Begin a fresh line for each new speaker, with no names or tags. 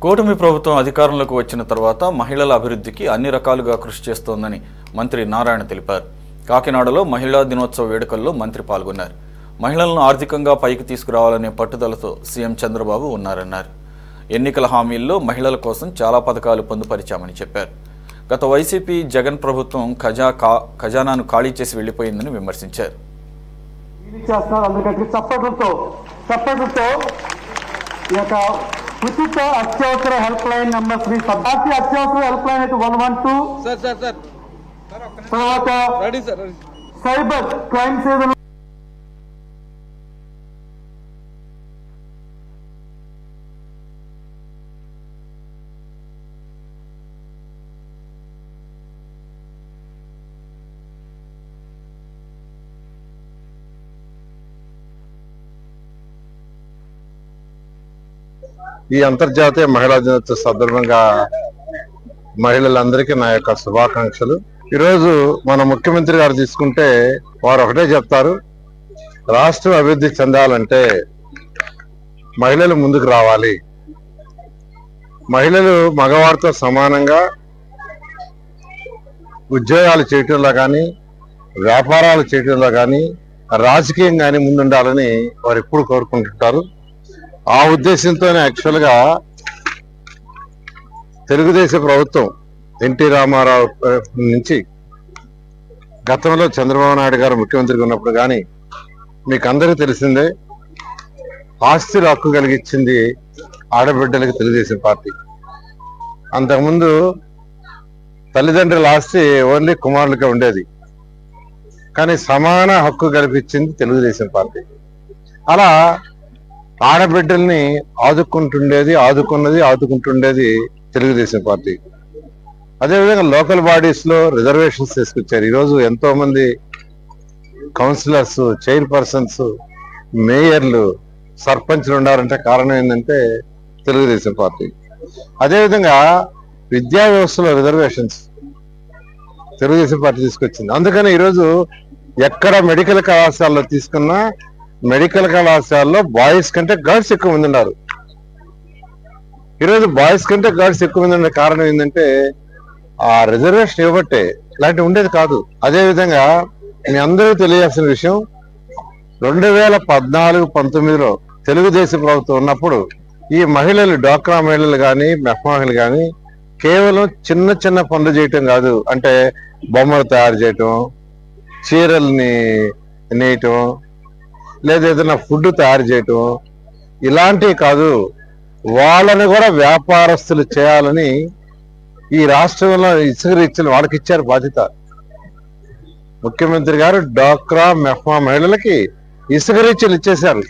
కూటమి ప్రభుత్వం అధికారంలోకి వచ్చిన తర్వాత మహిళల అభివృద్ధికి అన్ని రకాలుగా కృషి చేస్తోందని మంత్రి నారాయణ తెలిపారు. కాకినాడలో మహిళా దినోత్సవ వేడుకల్లో మంత్రి పాల్గొన్నారు. మహిళలను ఆర్థికంగా పైకి తీసుకురావాలనే పట్టుదలతో సీఎం చంద్రబాబు ఉన్నారన్నారు. ఎన్నికల హామీల్లో మహిళల కోసం చాలా పథకాలు పొందుపరిచామని చెప్పారు. గత వైసీపీ జగన్ ప్రభుత్వం ఖజానాను ఖాళీ చేసి వెళ్లిపోయిందని విమర్శించారు.
ఉచిత అత్యవసర హెల్ప్ లైన్ నంబర్ శ్రీ సదాశి అత్యవసర హెల్ప్ లైన్ అయితే 112 తర్వాత సైబర్ క్రైమ్స్ ఏదైనా
ఈ అంతర్జాతీయ మహిళా దినోత్సవ సందర్భంగా మహిళలందరికీ నా యొక్క శుభాకాంక్షలు. ఈరోజు మన ముఖ్యమంత్రి గారు తీసుకుంటే వారు ఒకటే చెప్తారు, రాష్ట్రం అభివృద్ధి చెందాలంటే మహిళలు ముందుకు రావాలి, మహిళలు మగవారితో సమానంగా ఉద్యోగాలు చేయటంలో కానీ వ్యాపారాలు చేయటంలో కానీ రాజకీయం కానీ ముందుండాలని వారు ఎప్పుడు కోరుకుంటుంటారు. ఆ ఉద్దేశంతోనే యాక్చువల్గా తెలుగుదేశం ప్రభుత్వం ఎన్టీ రామారావు నుంచి గతంలో చంద్రబాబు నాయుడు గారు ముఖ్యమంత్రిగా ఉన్నప్పుడు కానీ మీకు అందరికీ తెలిసిందే, ఆస్తిలో హక్కు కలిగించింది ఆడబిడ్డలకి తెలుగుదేశం పార్టీ. అంతకుముందు తల్లిదండ్రుల ఆస్తి ఓన్లీ కుమారులకే ఉండేది, కానీ సమాన హక్కు కల్పించింది తెలుగుదేశం పార్టీ. అలా ఆడబిడ్డల్ని ఆదుకుంటుండేది తెలుగుదేశం పార్టీ. అదేవిధంగా లోకల్ బాడీస్ లో రిజర్వేషన్స్ తీసుకొచ్చారు. ఈరోజు ఎంతో మంది కౌన్సిలర్స్, చైర్పర్సన్స్, మేయర్లు, సర్పంచ్లు ఉండారంటే కారణం ఏంటంటే తెలుగుదేశం పార్టీ. అదేవిధంగా విద్యా వ్యవస్థలో రిజర్వేషన్స్ తెలుగుదేశం పార్టీ తీసుకొచ్చింది. అందుకని ఈరోజు ఎక్కడ మెడికల్ కళాశాలలో తీసుకున్నా మెడికల్ కళాశాలలో బాయ్స్ కంటే గర్ల్స్ ఎక్కువ మంది ఉన్నారు. ఈరోజు బాయ్స్ కంటే గర్ల్స్ ఎక్కువ మంది ఉండే కారణం ఏంటంటే ఆ రిజర్వేషన్ ఇవ్వబట్టే, ఇలాంటివి ఉండేది కాదు. అదేవిధంగా మీ అందరూ తెలియాల్సిన విషయం, 2014-19లో తెలుగుదేశం ప్రభుత్వం ఉన్నప్పుడు ఈ మహిళలు, డ్వాక్రా మహిళలు కానీ మెహ్మా మహిళలు కానీ కేవలం చిన్న చిన్న పనులు చేయటం కాదు, అంటే బొమ్మలు తయారు చేయటం, చీరల్ని నేయటం, లేదా ఏదైనా ఫుడ్ తయారు చేయటం, ఇలాంటివి కాదు, వాళ్ళని కూడా వ్యాపారస్తులు చేయాలని ఈ రాష్ట్రంలో ఇసుక రీచ్లు వాళ్ళకి ఇచ్చారు బాధ్యత. ముఖ్యమంత్రి గారు డ్వాక్రా మెహ్మా మహిళలకి ఇసుక రీచ్లు ఇచ్చేశారు.